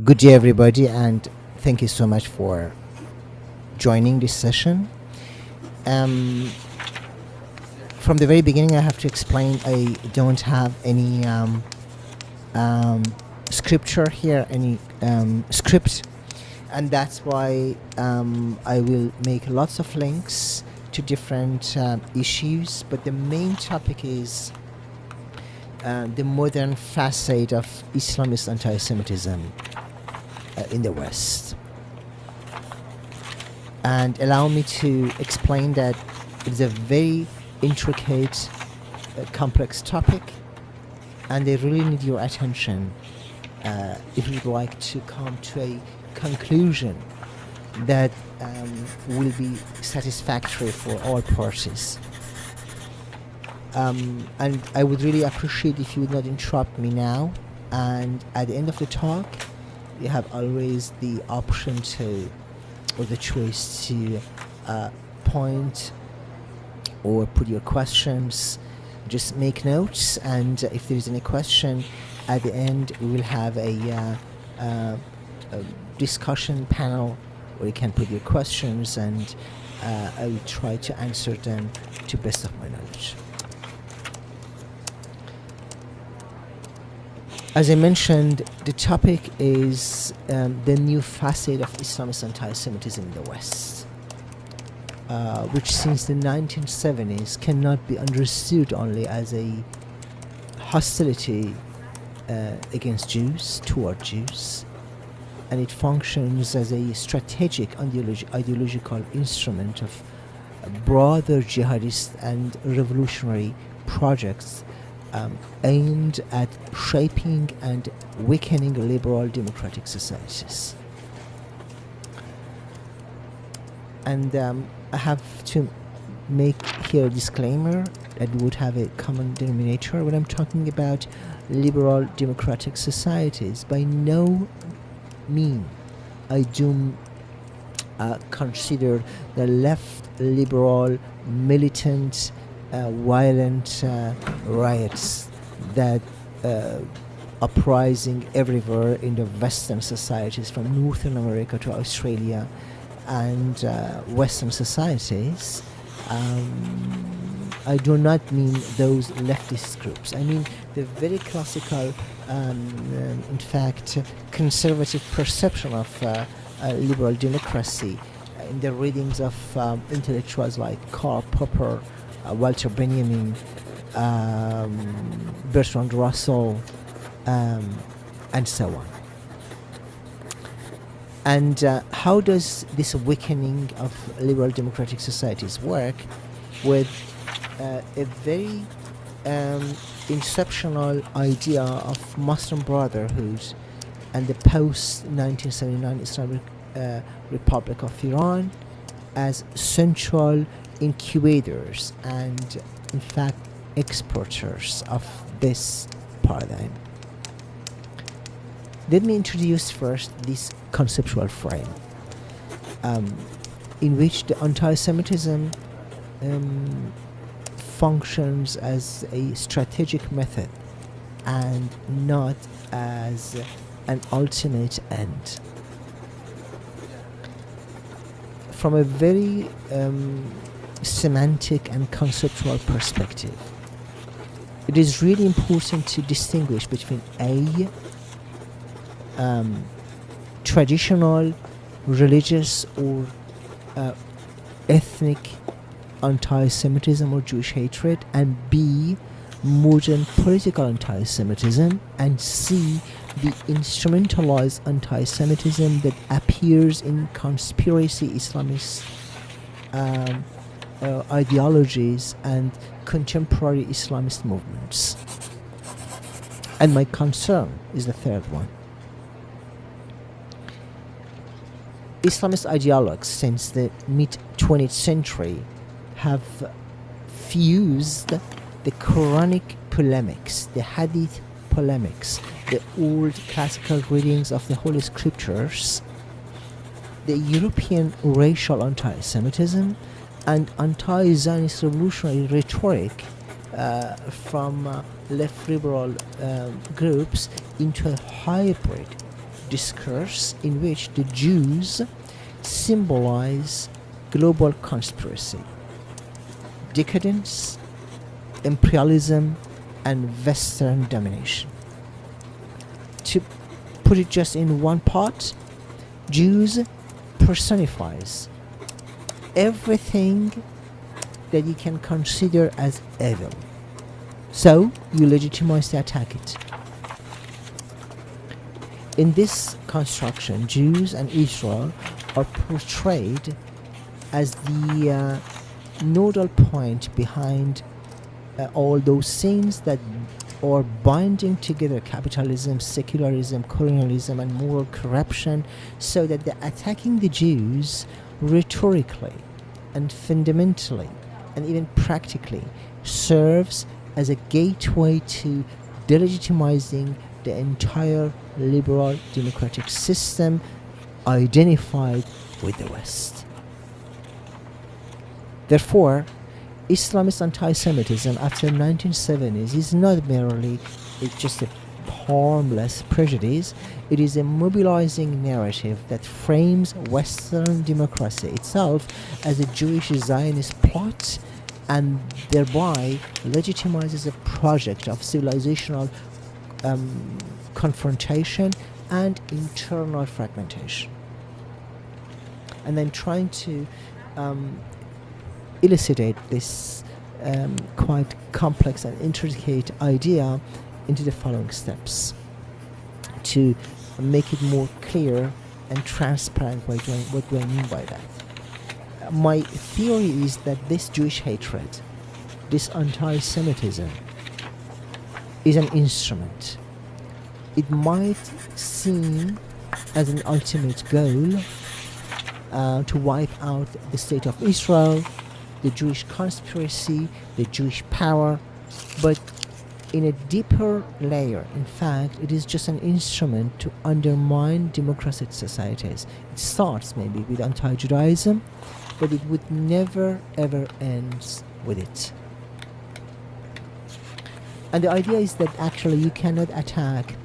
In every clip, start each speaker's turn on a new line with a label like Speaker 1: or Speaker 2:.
Speaker 1: Good day, everybody, and thank you so much for joining this session. Um, from the very beginning, I have to explain I don't have any um, scripture here, any script, and that's why I will make lots of links to different issues, but the main topic is the modern facade of Islamist antisemitism in the West. And allow me to explain that it's a very intricate, complex topic, and they really need your attention if you'd like to come to a conclusion that will be satisfactory for all parties. And I would really appreciate if you would not interrupt me now, and at the end of the talk you have always the option to, or the choice to point or put your questions. Just make notes, and if there is any question at the end, we will have a discussion panel where you can put your questions, and I will try to answer them to best of my knowledge. As I mentioned, the topic is the new facet of Islamist anti-Semitism in the West, which since the 1970s cannot be understood only as a hostility against Jews, toward Jews, and it functions as a strategic ideological instrument of broader jihadist and revolutionary projects aimed at shaping and weakening liberal democratic societies. And I have to make here a disclaimer that we would have a common denominator when I'm talking about liberal democratic societies. By no means I do consider the left liberal militant violent riots that uprising everywhere in the Western societies, from Northern America to Australia and Western societies. I do not mean those leftist groups. I mean the very classical, in fact, conservative perception of liberal democracy in the readings of intellectuals like Karl Popper, Walter Benjamin, Bertrand Russell, and so on. And how does this weakening of liberal democratic societies work? With a very inceptional idea of Muslim Brotherhood and the post-1979 Islamic Republic of Iran as central incubators and, in fact, exporters of this paradigm. Let me introduce first this conceptual frame in which the anti-Semitism functions as a strategic method and not as an ultimate end. From a very semantic and conceptual perspective, it is really important to distinguish between a traditional religious or ethnic anti-Semitism or Jewish hatred, and B, modern political anti-Semitism, and C, the instrumentalized anti-Semitism that appears in conspiracy Islamist ideologies and contemporary Islamist movements. And my concern is the third one. Islamist ideologues since the mid-20th century have fused the Quranic polemics, the Hadith polemics, the old classical readings of the Holy Scriptures, the European racial anti-Semitism, and anti-Zionist revolutionary rhetoric from left liberal groups into a hybrid discourse in which the Jews symbolize global conspiracy, decadence, imperialism, and Western domination. To put it just in one part, Jews personifies everything that you can consider as evil. So you legitimize to attack it. In this construction, Jews and Israel are portrayed as the nodal point behind all those things that are binding together capitalism, secularism, colonialism, and moral corruption, so that they're attacking the Jews rhetorically and fundamentally and even practically serves as a gateway to delegitimizing the entire liberal democratic system identified with the West. Therefore, Islamist antisemitism after 1970s is not merely just a harmless prejudice, it is a mobilizing narrative that frames Western democracy itself as a Jewish Zionist plot and thereby legitimizes a project of civilizational confrontation and internal fragmentation. And I'm trying to elucidate this quite complex and intricate idea into the following steps to make it more clear and transparent. What do I mean by that? My theory is that this Jewish hatred, this anti-Semitism, is an instrument. It might seem as an ultimate goal to wipe out the state of Israel, the Jewish conspiracy, the Jewish power, but in a deeper layer, in fact, it is just an instrument to undermine democratic societies. It starts maybe with anti-Judaism, but it would never ever end with it. And the idea is that actually you cannot attack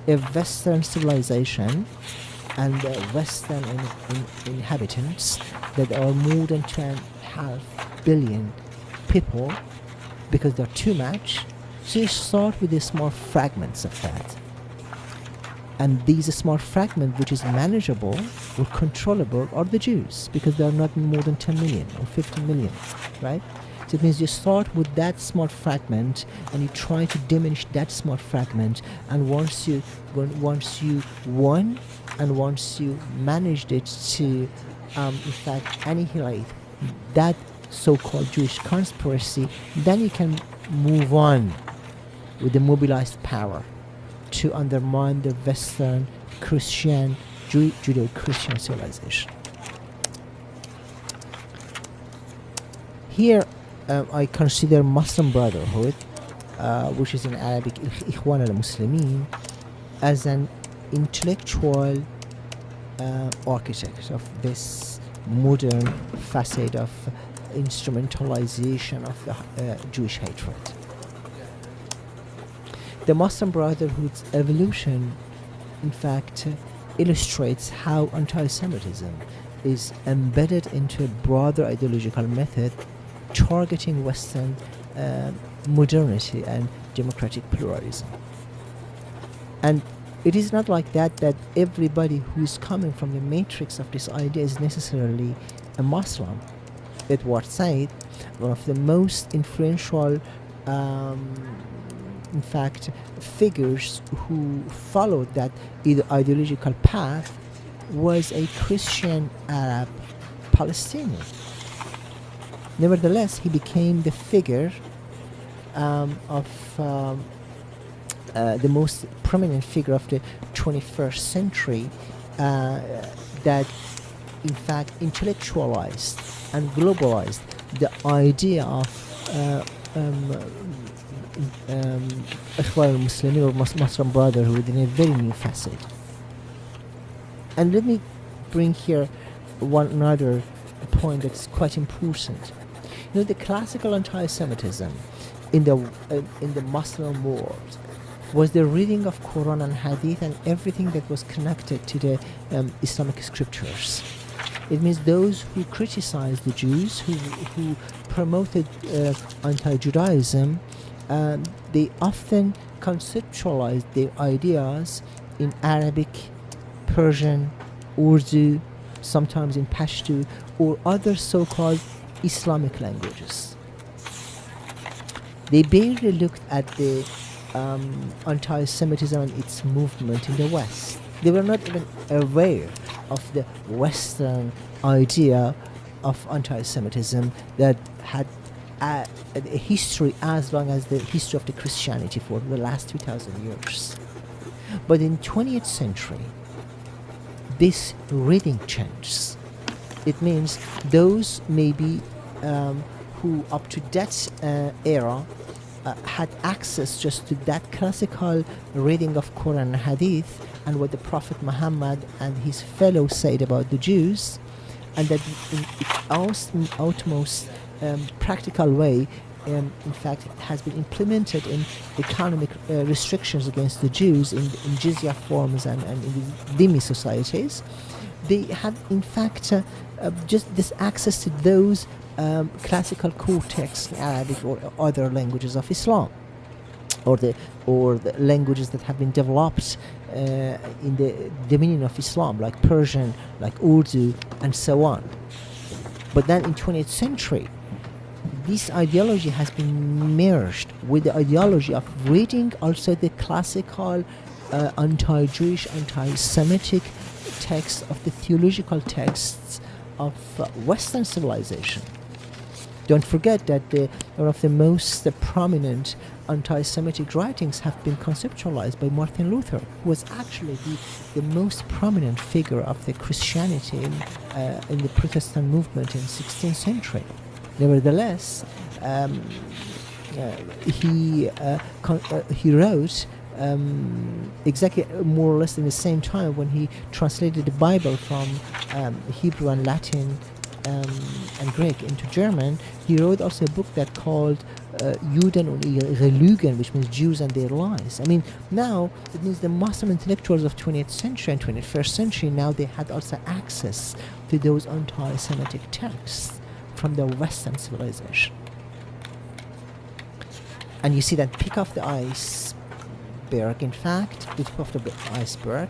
Speaker 1: a Western civilization and Western inhabitants that are more than 2.5 billion people because they're too much. So you start with the small fragments of that. And these small fragments, which is manageable or controllable, are the Jews, because they are not more than 10 million or 15 million, right? So it means you start with that small fragment and you try to diminish that small fragment, and once you won and once you managed it to in fact annihilate that so-called Jewish conspiracy, then you can move on with the mobilized power to undermine the Western Christian, Judeo-Christian civilization. Here, I consider Muslim Brotherhood, which is in Arabic Ikhwan al-Muslimin, as an intellectual architect of this modern facet of instrumentalization of the Jewish hatred. The Muslim Brotherhood's evolution, in fact, illustrates how anti-Semitism is embedded into a broader ideological method targeting Western modernity and democratic pluralism. And it is not like that everybody who is coming from the matrix of this idea is necessarily a Muslim. Edward Said, one of the most influential in fact figures who followed that ideological path, was a Christian Arab Palestinian. Nevertheless, he became the figure of the most prominent figure of the 21st century that in fact intellectualized and globalized the idea of Ikhwan al-Muslimin or Muslim Brotherhood in a very new facet. And let me bring here another point that's quite important. You know, the classical anti-Semitism in the Muslim world was the reading of Quran and Hadith and everything that was connected to the Islamic scriptures. It means those who criticized the Jews, who promoted anti-Judaism, they often conceptualized their ideas in Arabic, Persian, Urdu, sometimes in Pashto, or other so-called Islamic languages. They barely looked at the anti-Semitism and its movement in the West. They were not even aware of the Western idea of anti-Semitism that had a history as long as the history of the Christianity for the last 2,000 years. But in 20th century, this reading changes. It means those maybe who up to that era had access just to that classical reading of Quran and Hadith and what the Prophet Muhammad and his fellows said about the Jews, and that in its utmost practical way, in fact, has been implemented in economic restrictions against the Jews in jizya forms and in the dhimmi societies. They had, in fact, just this access to those classical core texts in Arabic or other languages of Islam, or the languages that have been developed in the dominion of Islam, like Persian, like Urdu, and so on. But then in 20th century, this ideology has been merged with the ideology of reading also the classical anti-Jewish, anti-Semitic texts of the theological texts of Western civilization. Don't forget that one of the most prominent anti-Semitic writings have been conceptualized by Martin Luther, who was actually the most prominent figure of the Christianity in the Protestant movement in 16th century. Nevertheless, he wrote exactly more or less in the same time when he translated the Bible from Hebrew and Latin and Greek into German. He wrote also a book that called Juden und ihre Lügen, which means Jews and their lies. I mean, now it means the Muslim intellectuals of 20th century and 21st century, now they had also access to those anti-Semitic texts from the Western civilization. And you see that peak of the iceberg, in fact, the tip of the iceberg,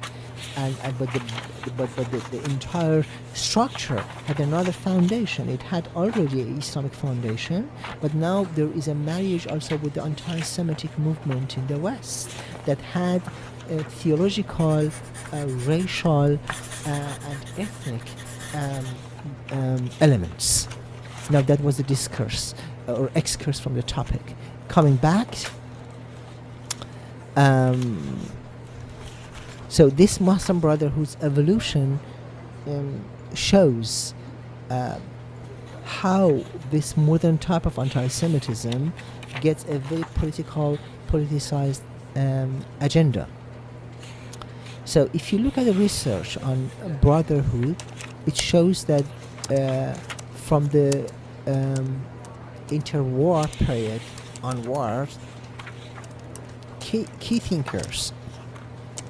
Speaker 1: but the entire structure had another foundation. It had already an Islamic foundation, but now there is a marriage also with the anti-Semitic movement in the West that had theological, racial, and ethnic elements. Now that was the discourse or excursus from the topic. Coming back, so this Muslim Brotherhood's evolution shows how this modern type of anti-Semitism gets a very politicized agenda. So if you look at the research on Brotherhood, it shows that from the interwar period onward, key thinkers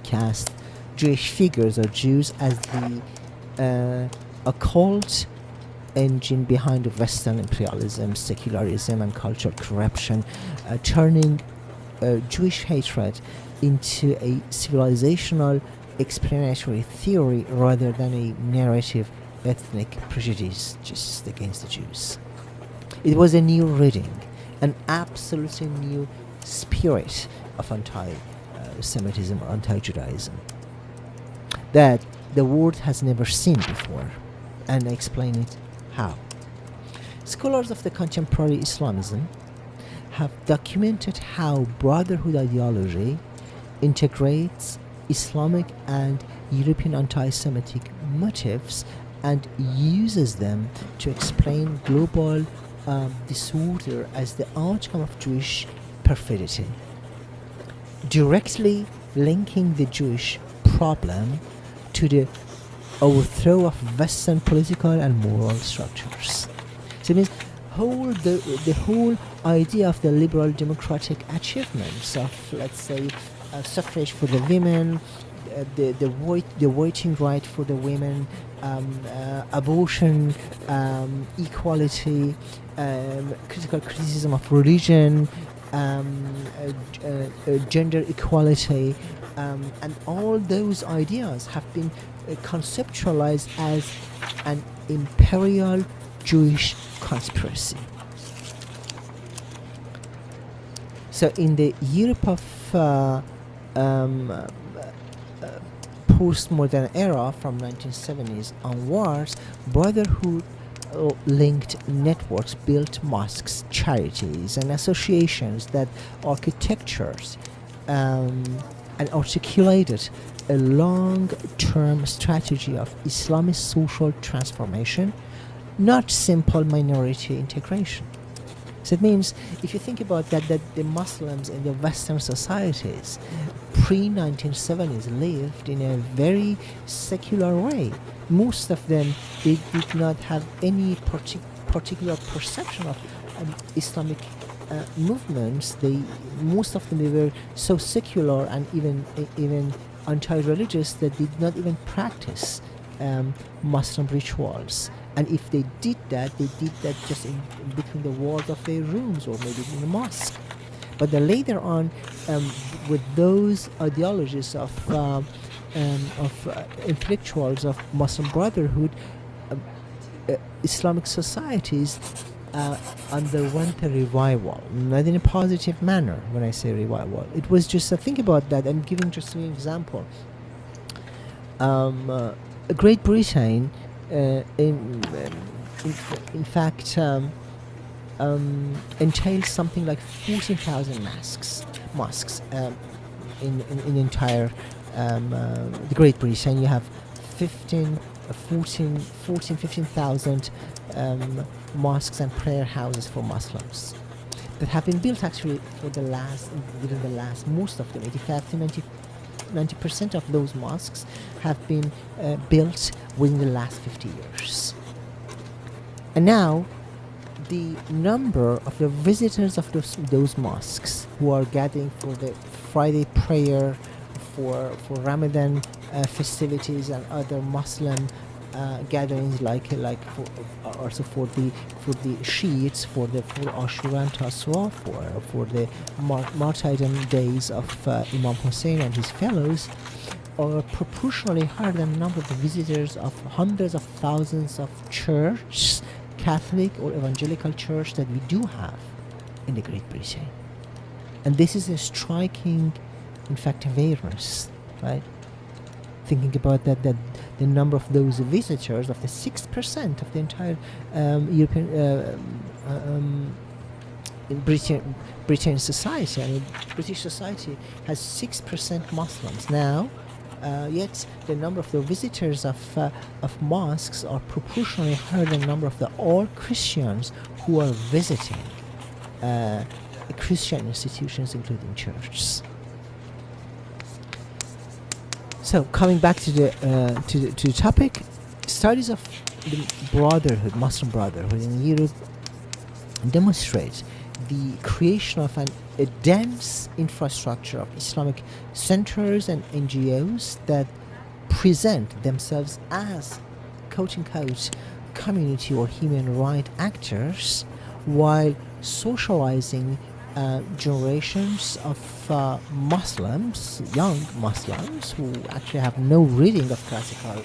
Speaker 1: cast Jewish figures or Jews as the occult engine behind the Western imperialism, secularism, and cultural corruption, turning Jewish hatred into a civilizational explanatory theory rather than a narrative ethnic prejudice just against the Jews. It was a new reading, an absolutely new spirit of anti-Semitism or anti-Judaism that the world has never seen before, and I explain it how. Scholars of the contemporary Islamism have documented how Brotherhood ideology integrates Islamic and European anti-Semitic motives and uses them to explain global disorder as the outcome of Jewish perfidy, directly linking the Jewish problem to the overthrow of Western political and moral structures. So it means the whole idea of the liberal democratic achievements of, let's say, suffrage for the women, the voting right for the women, abortion, equality, critical criticism of religion, gender equality, and all those ideas have been conceptualized as an imperial Jewish conspiracy. So in the Europe of postmodern era, from 1970s onwards, Brotherhood linked networks built mosques, charities, and associations that architectures and articulated a long-term strategy of Islamist social transformation, not simple minority integration. So it means, if you think about that the Muslims in the Western societies pre-1970s lived in a very secular way. Most of them, they did not have any particular perception of Islamic movements. Most of them, they were so secular and even anti-religious that they did not even practice Muslim rituals. And if they did that just in between the walls of their rooms or maybe in the mosque. But then later on, with those ideologies of intellectuals of Muslim Brotherhood, Islamic societies underwent a revival, not in a positive manner. When I say revival, it was just think about that. I'm giving just an example. Great Britain, in fact, entails something like 14,000 mosques in entire the Great Britain. You have 15,000 mosques and prayer houses for Muslims that have been built actually within the last, most of them, 85 to 90% of those mosques have been built within the last 50 years. And now, the number of the visitors of those mosques who are gathering for the Friday prayer, for Ramadan festivities and other Muslim gatherings, like for, also for the Shiites, for Ashura and Taswa, for the martyrdom days of Imam Hussein and his fellows, are proportionally higher than the number of the visitors of hundreds of thousands of churches, Catholic or evangelical church, that we do have in the Great Britain. And this is a striking, in fact, awareness, right? Thinking about that the number of those visitors, of the 6% of the entire European in Britain society. I mean, British society has 6% Muslims now. Yet the number of the visitors of mosques are proportionally higher than the number of the all Christians who are visiting Christian institutions, including churches. So, coming back to the topic, studies of the Brotherhood, Muslim Brotherhood in Europe, demonstrate the creation of a dense infrastructure of Islamic centers and NGOs that present themselves as quote-unquote community or human rights actors, while socializing generations of Muslims, young Muslims, who actually have no reading of classical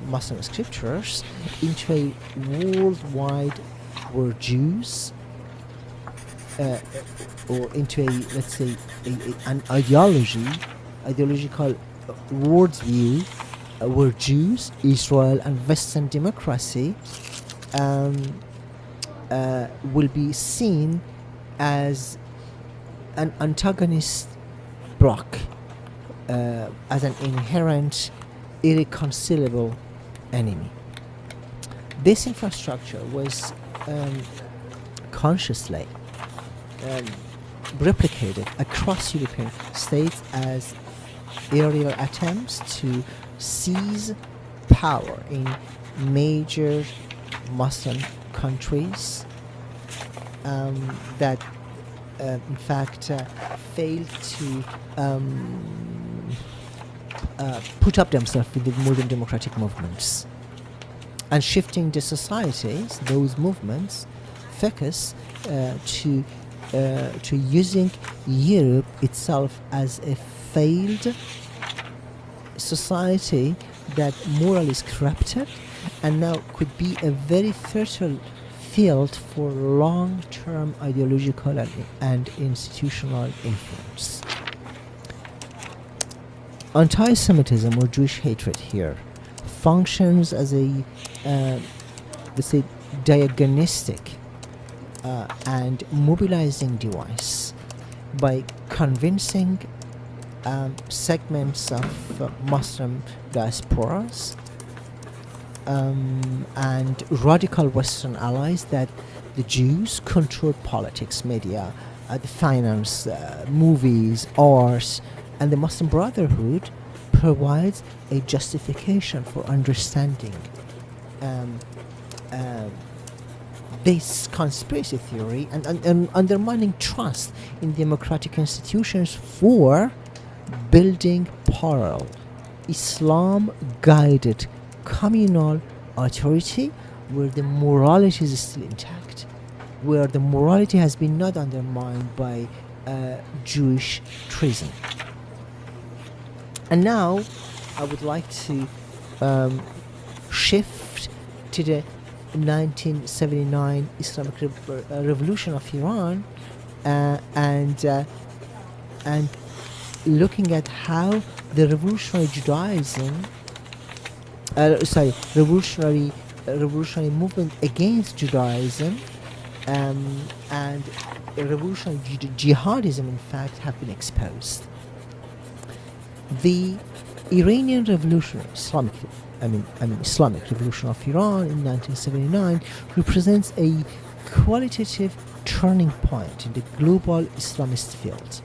Speaker 1: Muslim scriptures, into a worldwide worldviews, or into a, let's say, an ideological worldview, worldviews, Israel and Western democracy will be seen as an antagonist bloc, as an inherent, irreconcilable enemy. This infrastructure was consciously replicated across European states as aerial attempts to seize power in major Muslim countries that in fact, failed to put up themselves with the modern democratic movements, and shifting the societies, those movements, focus to using Europe itself as a failed society that morally is corrupted, and now could be a very fertile field for long-term ideological and institutional influence. Anti-Semitism, or Jewish hatred here, functions as a, let's say, diagnostic and mobilizing device by convincing segments of Muslim diasporas and radical Western allies that the Jews control politics, media, the finance, movies, arts, and the Muslim Brotherhood provides a justification for understanding this conspiracy theory and undermining trust in democratic institutions for building parallel Islam-guided communal authority where the morality is still intact, where the morality has been not undermined by Jewish treason. And now I would like to shift to the 1979 Islamic Revolution of Iran and looking at how the revolutionary Judaism, revolutionary movement against Judaism and revolutionary jihadism, in fact, have been exposed. The Iranian Revolution, Islamic Revolution of Iran in 1979 represents a qualitative turning point in the global Islamist field.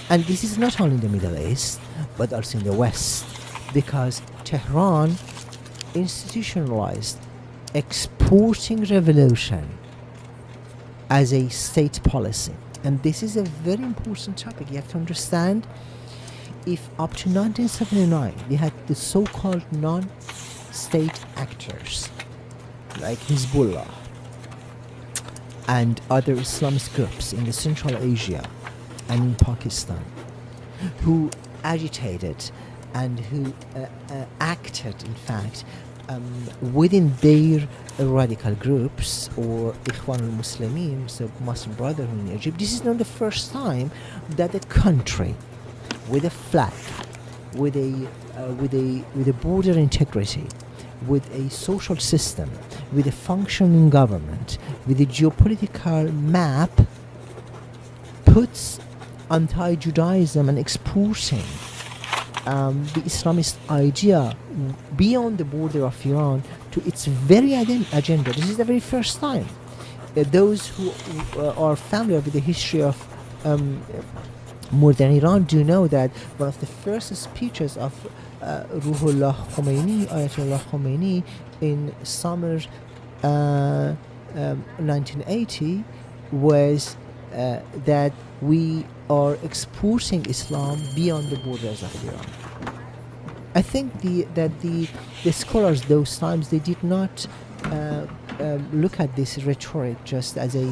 Speaker 1: And this is not only in the Middle East, but also in the West, because Tehran institutionalized exporting revolution as a state policy. And this is a very important topic. You have to understand, if up to 1979 we had the so-called non-state actors like Hezbollah and other Islamist groups in the Central Asia and in Pakistan, who agitated and who acted, in fact, within their radical groups, or Ikhwan al-Muslimin, so Muslim Brotherhood in Egypt. This is not the first time that a country with a flag, with a border integrity, with a social system, with a functioning government, with a geopolitical map, puts anti-Judaism and exporting the Islamist idea beyond the border of Iran to its very agenda. This is the very first time. Those who are familiar with the history of modern Iran do know that one of the first speeches of Ruhollah Khomeini, Ayatollah Khomeini, in summer 1980 was that we are exporting Islam beyond the borders of Iran. I think that the scholars those times, they did not look at this rhetoric just as a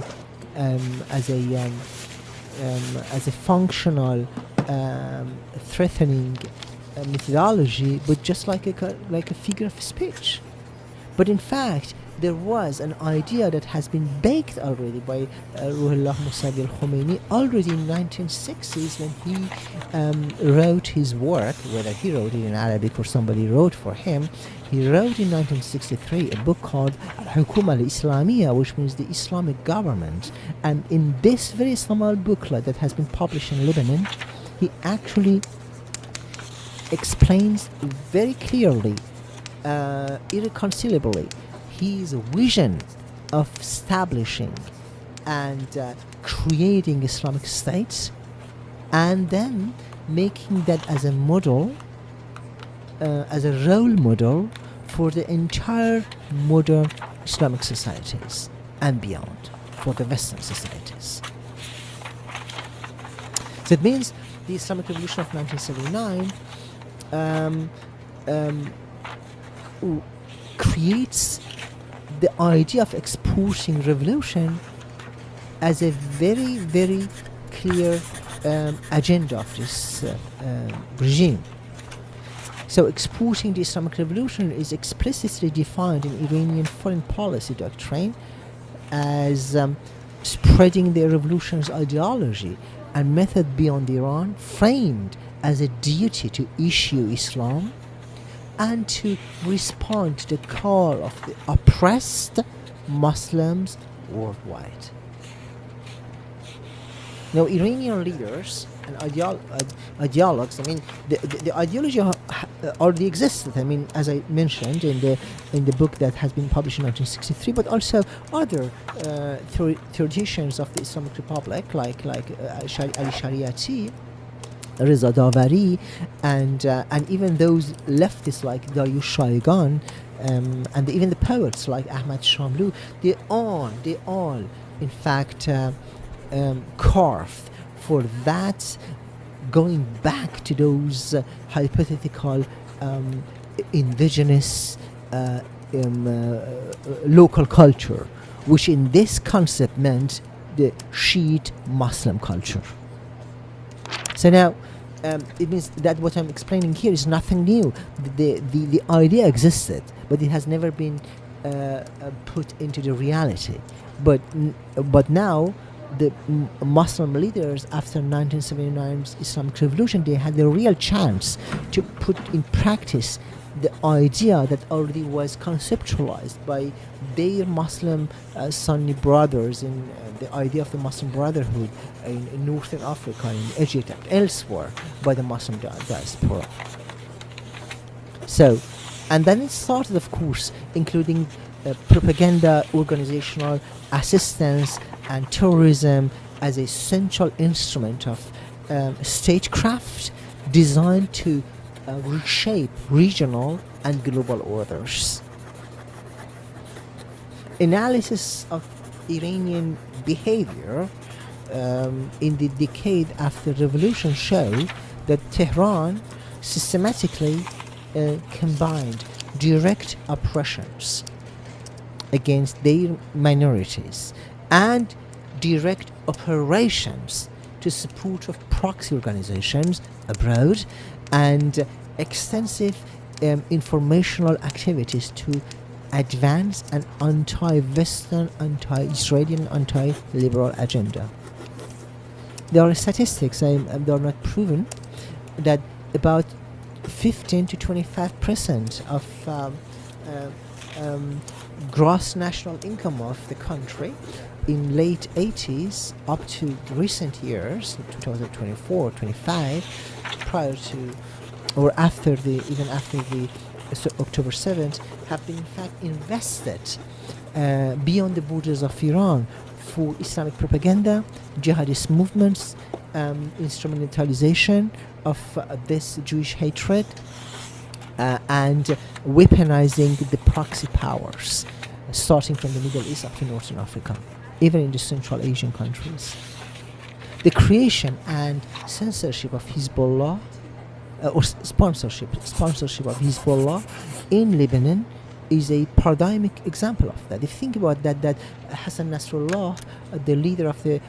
Speaker 1: functional threatening methodology, but just like a figure of speech. But in fact, there was an idea that has been baked already by Ruhollah Musavi al-Khomeini already in 1960s when he wrote his work, whether he wrote it in Arabic or somebody wrote for him. He wrote in 1963 a book called Al-Hukuma al-Islamiyya, which means the Islamic government. And in this very small booklet that has been published in Lebanon, he actually explains very clearly, irreconcilably, his vision of establishing and creating Islamic states, and then making that as a model, as a role model for the entire modern Islamic societies and beyond, for the Western societies. So it means the Islamic Revolution of 1979 creates the idea of exporting revolution as a very, very clear agenda of this regime. So exporting the Islamic Revolution is explicitly defined in Iranian foreign policy doctrine as spreading the revolution's ideology and method beyond Iran, framed as a duty to issue Islam and to respond to the call of the oppressed Muslims worldwide. Now, Iranian leaders and ideologues, I mean, the ideology already existed. I mean, as I mentioned in the book that has been published in 1963, but also other theoreticians of the Islamic Republic, like Ali Shariati, Reza Davari, and even those leftists like Dariush Shaigan, and even the poets like Ahmad Shamlou, they all, in fact, carved for that, going back to those hypothetical indigenous local culture, which in this concept meant the Shiite Muslim culture. So now, it means that what I'm explaining here is nothing new. The idea existed, but it has never been put into the reality. But now, the Muslim leaders after 1979's Islamic Revolution, they had the real chance to put in practice the idea that already was conceptualized by their Muslim Sunni brothers in the idea of the Muslim Brotherhood in Northern Africa, in Egypt, and elsewhere by the Muslim diaspora. So, and then it started, of course, including propaganda, organizational assistance, and terrorism as a central instrument of statecraft designed to reshape regional and global orders. Analysis of Iranian behavior in the decade after revolution show that Tehran systematically combined direct oppressions against their minorities and direct operations to support of proxy organizations abroad and extensive informational activities to advance an anti-Western, anti-Israeli, anti-liberal agenda. There are statistics, they are not proven, that about 15 to 25% of gross national income of the country in late 80s up to recent years, 2024, 25, prior to or after even after the October 7th, have been in fact invested beyond the borders of Iran for Islamic propaganda, jihadist movements, instrumentalization of this Jewish hatred, and weaponizing the proxy powers, starting from the Middle East up to Northern Africa, even in the Central Asian countries. The creation and censorship of Hezbollah, or sponsorship of Hezbollah in Lebanon is a paradigmic example of that. If you think about that Hassan Nasrallah, the leader of the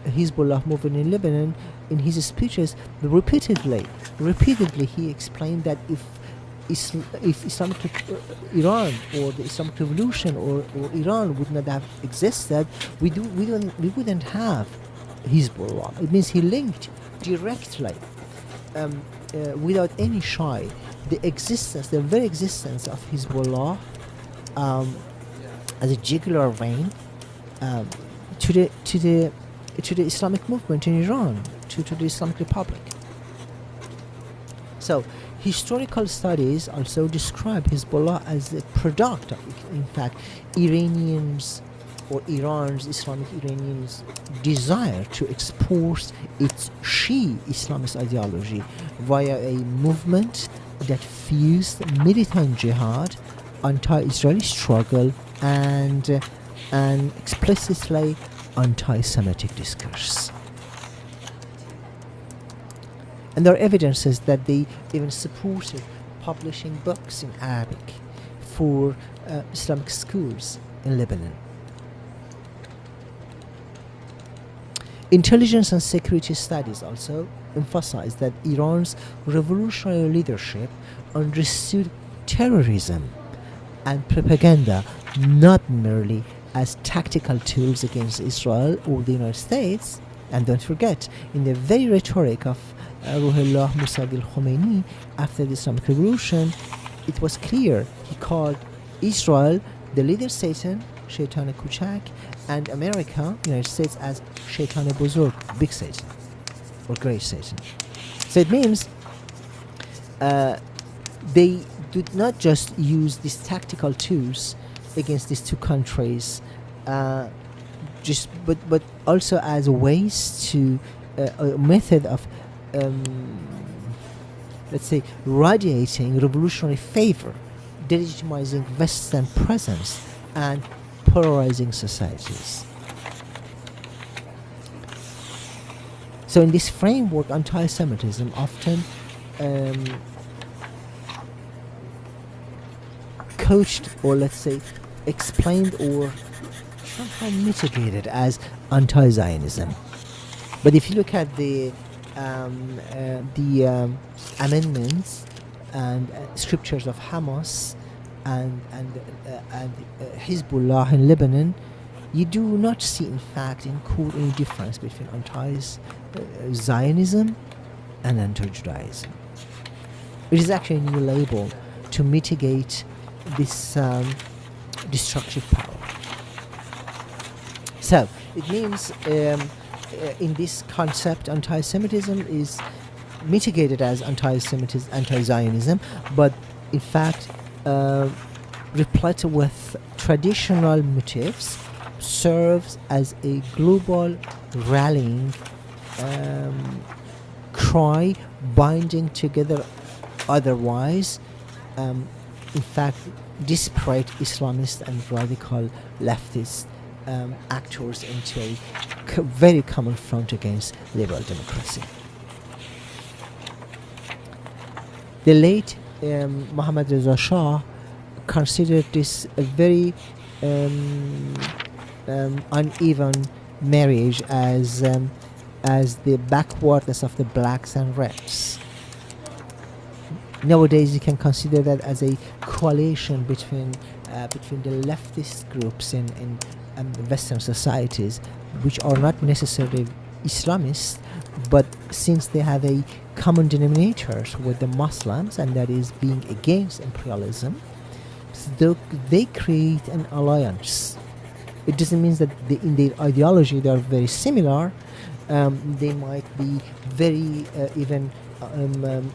Speaker 1: Hezbollah movement in Lebanon, in his speeches, repeatedly he explained that if Islamic Iran or the Islamic Revolution or Iran would not have existed, we wouldn't have Hezbollah. It means he linked directly, without any shy, the very existence of Hezbollah as a jugular vein to the Islamic movement in Iran, to the Islamic Republic. So, historical studies also describe Hezbollah as a product of, in fact, Iran's Islamic Iranians' desire to export its Shia Islamist ideology via a movement that fused militant jihad, anti-Israeli struggle, and an explicitly anti-Semitic discourse. And there are evidences that they even supported publishing books in Arabic for Islamic schools in Lebanon. Intelligence and security studies also emphasize that Iran's revolutionary leadership understood terrorism and propaganda not merely as tactical tools against Israel or the United States. And don't forget, in the very rhetoric of Ruhollah Musavi al-Khomeini after the Islamic Revolution, it was clear he called Israel the little Satan, Shaitan Kuchak, and America, United States, as Shaitan Buzurg, big Satan, or great Satan. So it means they did not just use these tactical tools against these two countries, but also as ways to a method of let's say radiating revolutionary favor, delegitimizing Western presence, and polarizing societies. So in this framework, anti-Semitism often coached, or let's say explained, or somehow mitigated as anti-Zionism. But if you look at the amendments and scriptures of Hamas and Hezbollah in Lebanon, you do not see, in fact, in court, any difference between anti-Zionism and anti-Judaism. It is actually a new label to mitigate this destructive power. So it means in this concept, anti-Semitism is mitigated as anti-Semitism, anti-Zionism, but in fact replete with traditional motives, serves as a global rallying cry, binding together otherwise in fact disparate Islamist and radical leftist actors into a very common front against liberal democracy. The late Mohammad Reza Shah considered this a very uneven marriage as the backwardness of the blacks and reds. Nowadays, you can consider that as a coalition between the leftist groups in Western societies, which are not necessarily Islamist, but since they have a common denominator with the Muslims, and that is being against imperialism, so they create an alliance. It doesn't mean that in their ideology they are very similar. They might be very even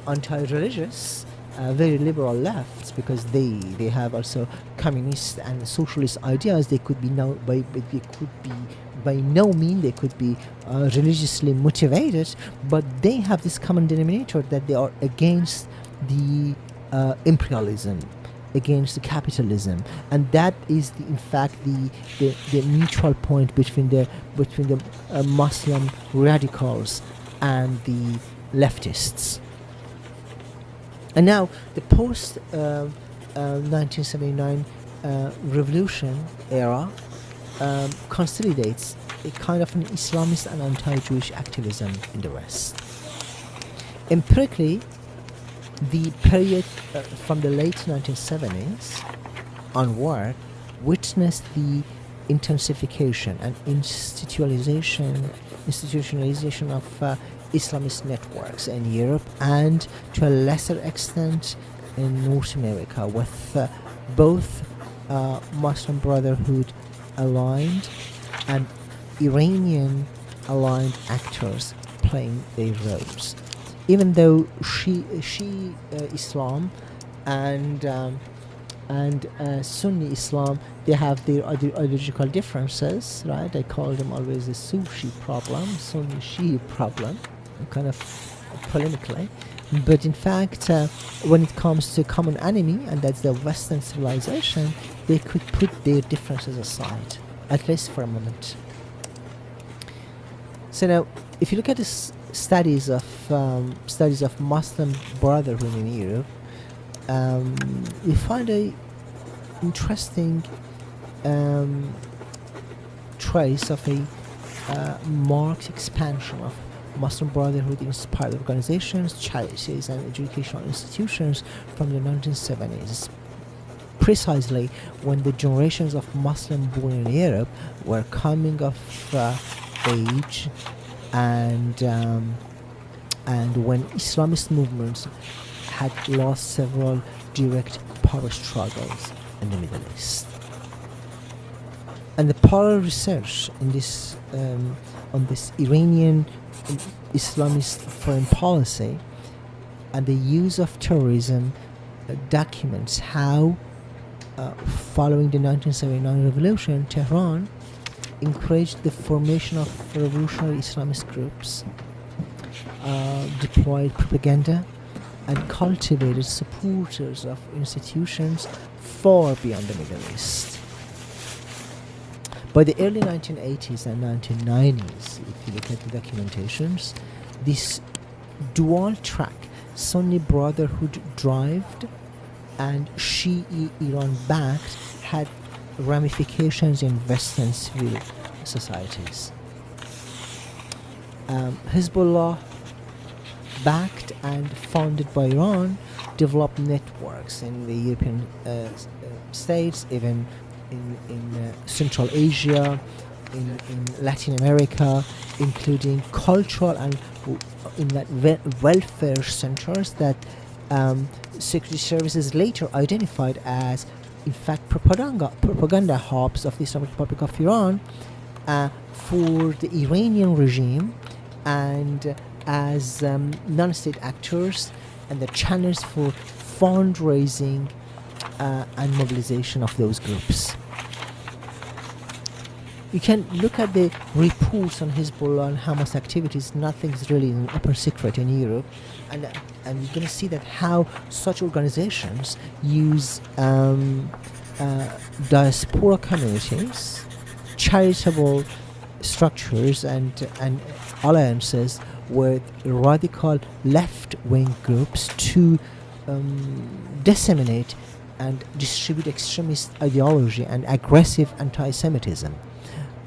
Speaker 1: anti-religious, very liberal lefts, because they have also communist and socialist ideas. They could be by no means they could be religiously motivated, but they have this common denominator that they are against the imperialism, against the capitalism, and that is in fact the mutual point between the Muslim radicals and the leftists. And now the post 1979 revolution era consolidates a kind of an Islamist and anti-Jewish activism in the West. Empirically, the period from the late 1970s onward witnessed the intensification and institutionalization of Islamist networks in Europe, and to a lesser extent in North America, with both Muslim Brotherhood aligned and Iranian aligned actors playing their roles. Even though Shia Islam and Sunni Islam, they have their ideological differences, right? I call them always the Sufi problem, Sunni Shia problem, kind of polemically. But in fact, when it comes to common enemy, and that's the Western civilization, they could put their differences aside, at least for a moment. So now, if you look at this studies of Muslim Brotherhood in Europe, we find a interesting trace of a marked expansion of Muslim Brotherhood inspired organizations, charities, and educational institutions from the 1970s, precisely when the generations of Muslims born in Europe were coming of age, and when Islamist movements had lost several direct power struggles in the Middle East. And the parallel research in this on this Iranian Islamist foreign policy and the use of terrorism documents how, following the 1979 revolution, Tehran encouraged the formation of revolutionary Islamist groups, deployed propaganda, and cultivated supporters of institutions far beyond the Middle East. By the early 1980s and 1990s, if you look at the documentations, this dual-track Sunni Brotherhood derived and Shi'i Iran-backed had ramifications in Western civil societies. Hezbollah, backed and funded by Iran, developed networks in the European states, even in Central Asia, in Latin America, including cultural and in that welfare centers that security services later identified as, in fact, propaganda hubs of the Islamic Republic of Iran for the Iranian regime, and as non-state actors and the channels for fundraising and mobilization of those groups. You can look at the reports on Hezbollah and Hamas activities. Nothing's really an open secret in Europe, and you're going to see that how such organizations use diaspora communities, charitable structures, and alliances with radical left-wing groups to disseminate and distribute extremist ideology and aggressive anti-Semitism,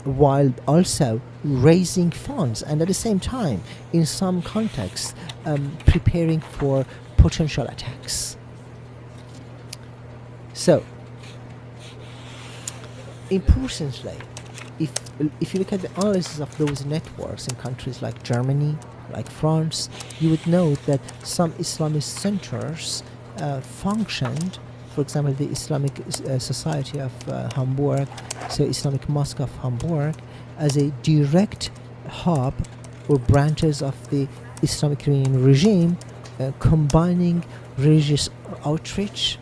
Speaker 1: while also raising funds and at the same time, in some contexts, preparing for potential attacks. So, importantly, if you look at the analysis of those networks in countries like Germany, like France, you would note that some Islamist centers functioned. For example, the Islamic Society of Hamburg, so Islamic Mosque of Hamburg, as a direct hub or branches of the Islamic Iranian regime, combining religious outreach,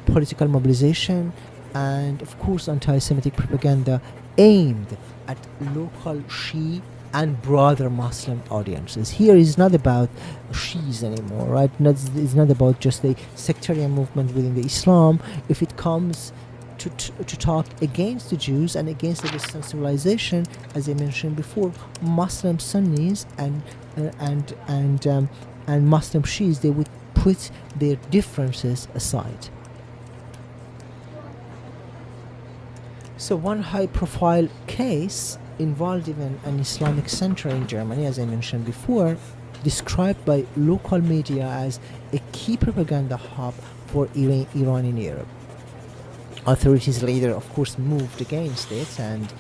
Speaker 1: political mobilization, and of course anti-Semitic propaganda aimed at local Shia and broader Muslim audiences. Here is not about Shias anymore, right? It's not about just the sectarian movement within the Islam. If it comes to talk against the Jews and against the Western civilization, as I mentioned before, Muslim Sunnis and Muslim Shias, they would put their differences aside. So one high-profile case involved even an Islamic center in Germany, as I mentioned before, described by local media as a key propaganda hub for Iran in Europe. Authorities later, of course, moved against it and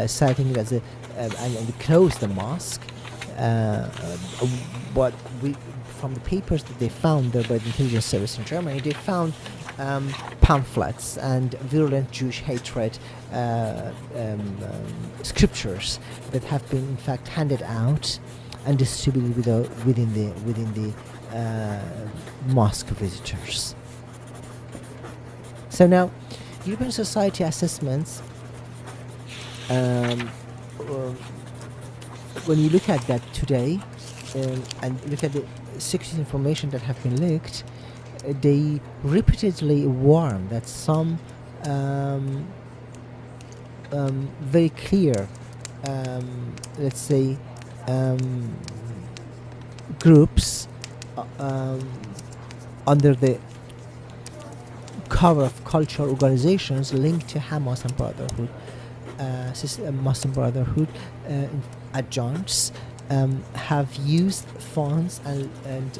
Speaker 1: citing it as and closed the mosque. But from the papers that they found there by the intelligence service in Germany, they found pamphlets and virulent Jewish hatred scriptures that have been in fact handed out and distributed within the mosque visitors. So now, European society assessments, when you look at that today and look at the secret information that have been leaked, they repeatedly warn that some very clear, let's say, groups under the cover of cultural organizations linked to Hamas and Brotherhood, Muslim Brotherhood adjuncts have used funds and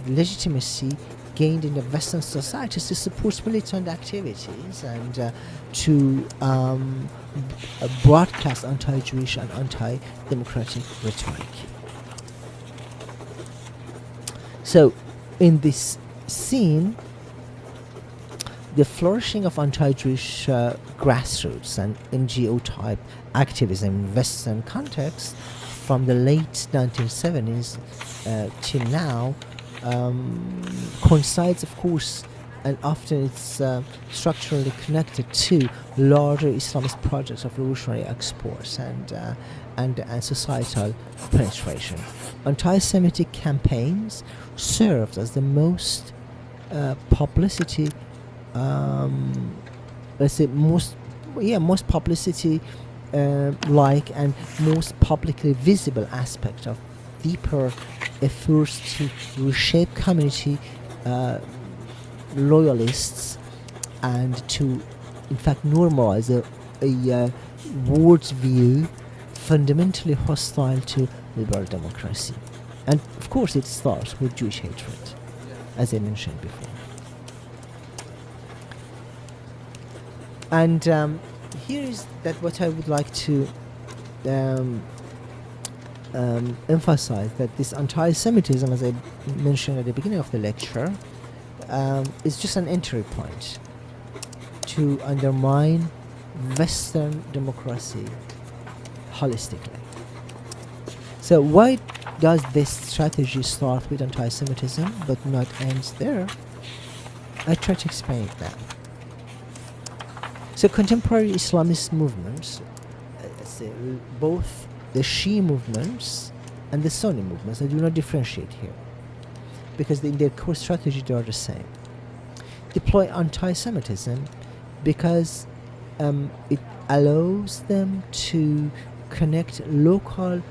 Speaker 1: legitimacy gained in the Western societies to support militant activities and to broadcast anti-Jewish and anti-democratic rhetoric. So, in this scene, the flourishing of anti-Jewish grassroots and NGO-type activism in Western context from the late 1970s till now coincides, of course, and often it's structurally connected to larger Islamist projects of revolutionary exports and societal penetration. Anti-Semitic campaigns served as the most publicity, most publicity like and most publicly visible aspect of deeper efforts to reshape community loyalists and to, in fact, normalize a worldview fundamentally hostile to liberal democracy. And of course it starts with Jewish hatred, as I mentioned before. And here is that what I would like to emphasize, that this anti-Semitism, as I mentioned at the beginning of the lecture, is just an entry point to undermine Western democracy holistically. So why does this strategy start with anti-Semitism but not ends there? I try to explain it now. So contemporary Islamist movements, both the Shia movements and the Sunni movements, I do not differentiate here, because in their core strategy they are the same, deploy anti-Semitism because it allows them to connect local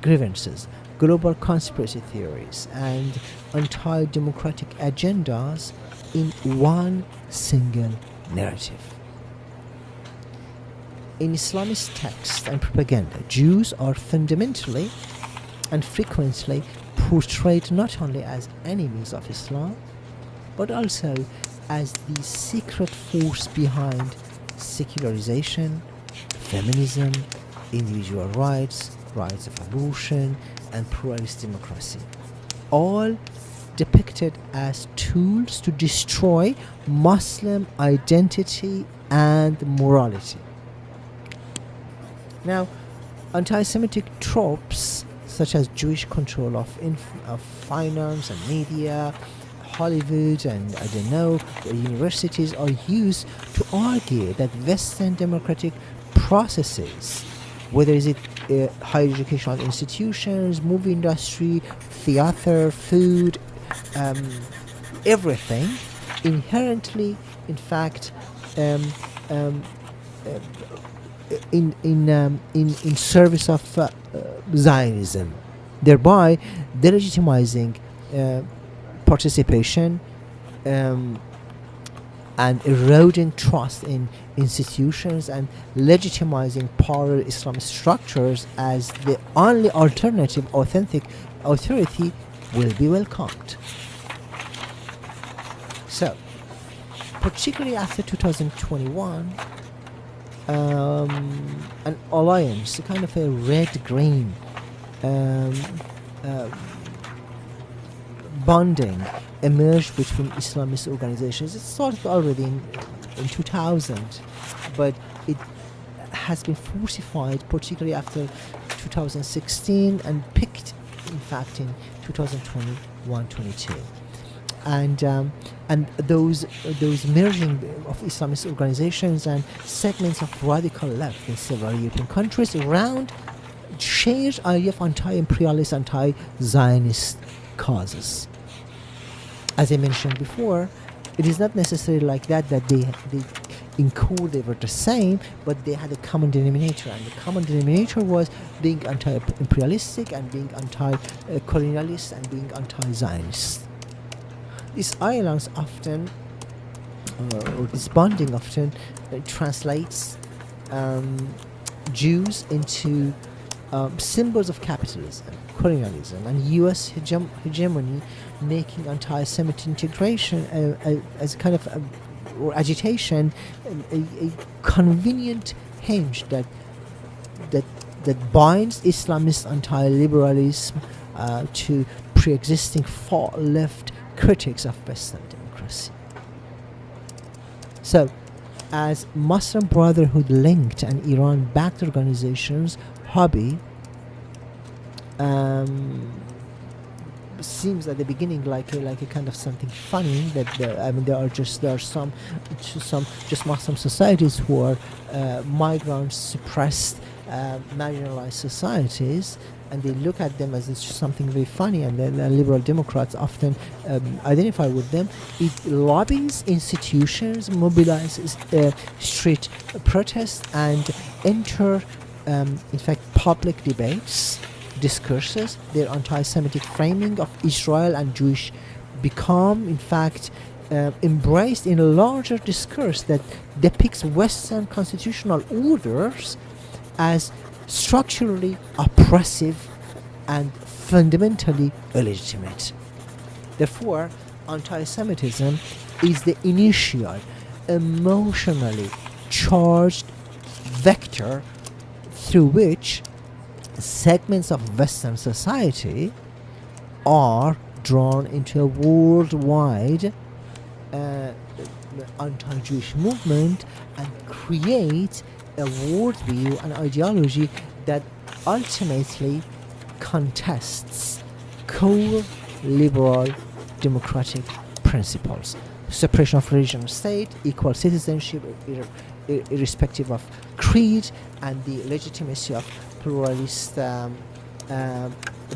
Speaker 1: grievances, global conspiracy theories, and anti-democratic agendas in one single narrative. In Islamist texts and propaganda, Jews are fundamentally and frequently portrayed not only as enemies of Islam, but also as the secret force behind secularization, feminism, individual rights, rights of abortion, and pluralist democracy, all depicted as tools to destroy Muslim identity and morality. Now, anti-Semitic tropes such as Jewish control of finance and media, Hollywood, and universities are used to argue that Western democratic processes, whether is it higher educational institutions, movie industry, theater, food, everything, inherently, in fact, in service of Zionism, thereby delegitimizing participation and eroding trust in institutions and legitimizing power Islamist structures as the only alternative authentic authority will be welcomed. So, particularly after 2021, an alliance, a kind of a red-green bonding emerged between Islamist organizations. It started already in 2000, but it has been fortified, particularly after 2016, and picked, in fact, in 2021-22. And those merging of Islamist organizations and segments of radical left in several European countries around shared idea of anti-imperialist, anti-Zionist causes. As I mentioned before, it is not necessarily like that they in core they were the same, but they had a common denominator, and the common denominator was being anti-imperialistic and being anti-colonialist and being anti-Zionist. This alliance often, or this bonding often translates Jews into symbols of capitalism, colonialism, and U.S. hegemony, making anti-Semitic integration as a kind of or agitation a convenient hinge that binds Islamist anti-liberalism to pre-existing far-left critics of Western democracy. So, as Muslim Brotherhood linked and Iran-backed organizations' hobby seems at the beginning like a kind of something funny, that there are some Muslim societies who are migrant suppressed marginalized societies, and they look at them as it's something very funny, and then liberal Democrats often identify with them. It lobbies institutions, mobilizes street protests, and enter in fact public debates, discourses. Their anti-Semitic framing of Israel and Jewish become in fact embraced in a larger discourse that depicts Western constitutional orders as structurally oppressive and fundamentally illegitimate. Therefore, anti-Semitism is the initial, emotionally charged vector through which segments of Western society are drawn into a worldwide anti-Jewish movement and create a worldview and ideology that ultimately contests core liberal democratic principles: separation of religion and state, equal citizenship irrespective of creed, and the legitimacy of pluralist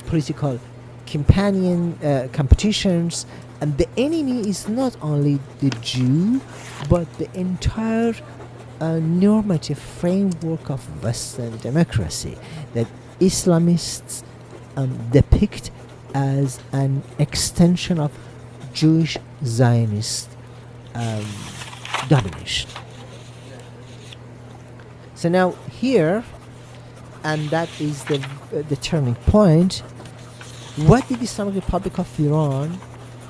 Speaker 1: political competitions. And the enemy is not only the Jew, but the entire normative framework of Western democracy that Islamists depict as an extension of Jewish Zionist domination. So now here, and that is the turning point, what did the Islamic Republic of Iran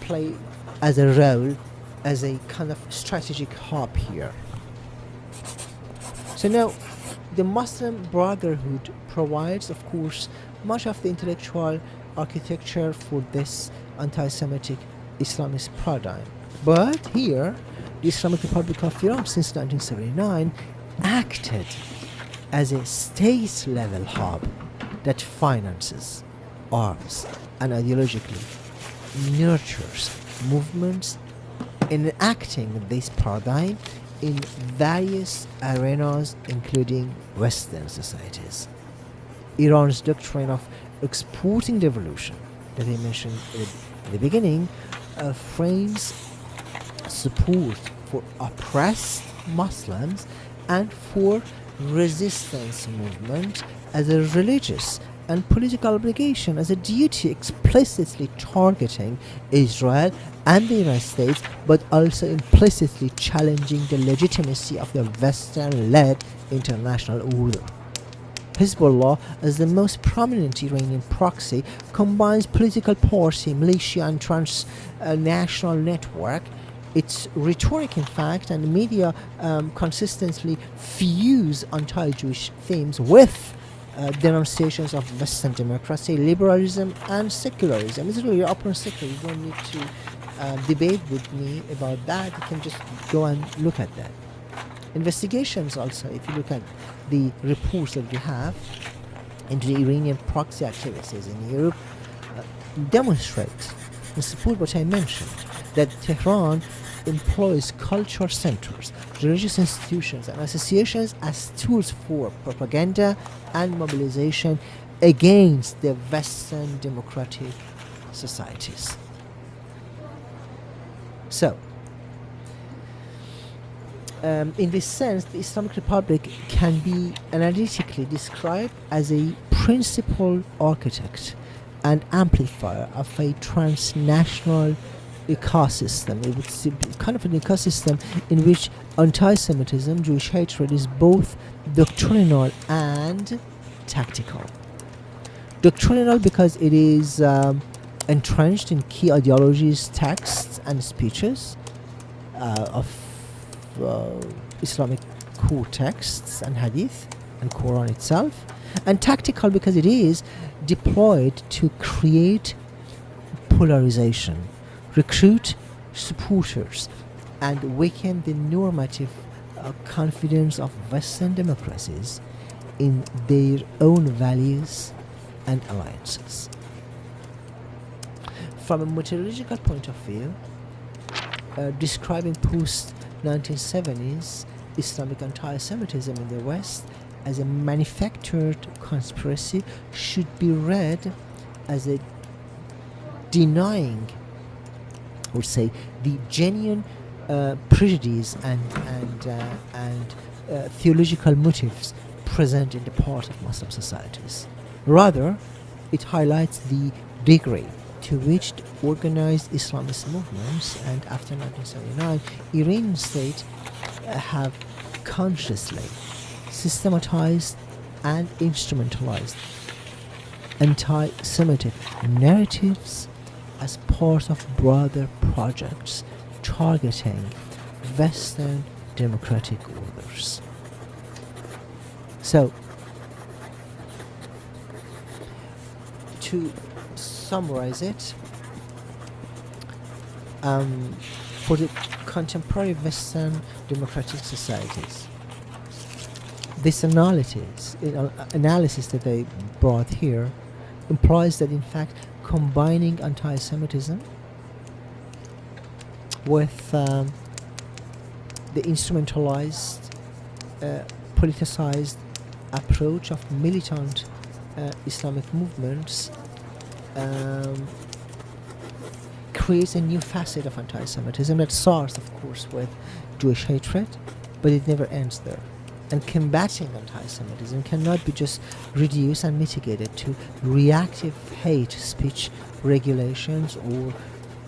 Speaker 1: play as a role, as a kind of strategic hub here? So now, the Muslim Brotherhood provides, of course, much of the intellectual architecture for this anti-Semitic Islamist paradigm. But here, the Islamic Republic of Iran since 1979 acted as a state-level hub that finances, arms, and ideologically nurtures movements enacting this paradigm in various arenas, including Western societies. Iran's doctrine of exporting the revolution that I mentioned at the beginning frames support for oppressed Muslims and for resistance movement as a religious and political obligation, as a duty explicitly targeting Israel and the United States, but also implicitly challenging the legitimacy of the Western-led international order. Hezbollah, as the most prominent Iranian proxy, combines political party, militia, and transnational network. Its rhetoric, in fact, and media consistently fuse anti-Jewish themes with denunciations of Western democracy, liberalism, and secularism. It's really open secular. You don't need to debate with me about that. You can just go and look at that. Investigations also, if you look at the reports that we have into the Iranian proxy activities in Europe, demonstrate and support what I mentioned, that Tehran employs cultural centers, religious institutions, and associations as tools for propaganda and mobilization against the Western democratic societies. So, In this sense, the Islamic Republic can be analytically described as a principal architect and amplifier of a transnational ecosystem. It would be kind of an ecosystem in which anti-Semitism, Jewish hatred, is both doctrinal and tactical. Doctrinal because it is entrenched in key ideologies, texts, and speeches of Islamic core texts and hadith and Quran itself, and tactical because it is deployed to create polarization, recruit supporters, and weaken the normative confidence of Western democracies in their own values and alliances. From a methodological point of view, describing post-1970s Islamic anti-Semitism in the West as a manufactured conspiracy should be read as a denying, or say, the genuine prejudice and theological motives present in the part of Muslim societies. Rather, it highlights the degree to which the organized Islamist movements and after 1979 Iranian state have consciously systematized and instrumentalized anti-Semitic narratives as part of broader projects targeting Western democratic orders. So, to summarize it, for the contemporary Western democratic societies, this analysis that they brought here implies that in fact combining anti-Semitism with the instrumentalized, politicized approach of militant Islamic movements creates a new facet of anti-Semitism that starts, of course, with Jewish hatred, but it never ends there. And combating anti-Semitism cannot be just reduced and mitigated to reactive hate speech regulations or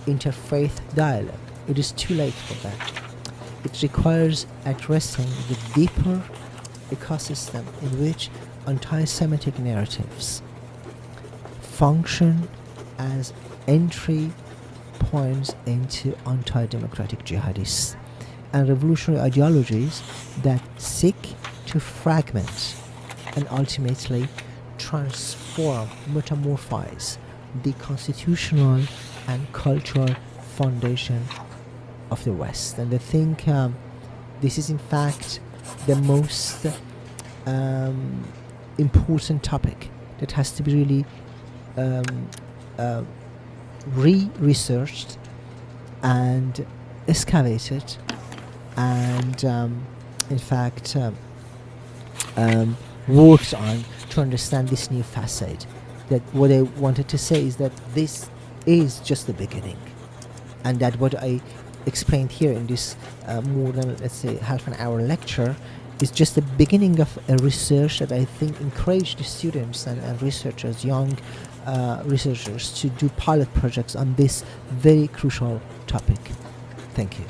Speaker 1: interfaith dialogue. It is too late for that. It requires addressing the deeper ecosystem in which anti-Semitic narratives function as entry points into anti-democratic jihadists and revolutionary ideologies that seek to fragment and ultimately transform, metamorphise the constitutional and cultural foundation of the West. And I think this is in fact the most important topic that has to be really re-researched and excavated and in fact worked on to understand this new facet. That what I wanted to say is that this is just the beginning, and that what I explained here in this more than, let's say, half an hour lecture is just the beginning of a research that I think encouraged the students and researchers, young researchers, to do pilot projects on this very crucial topic. Thank you.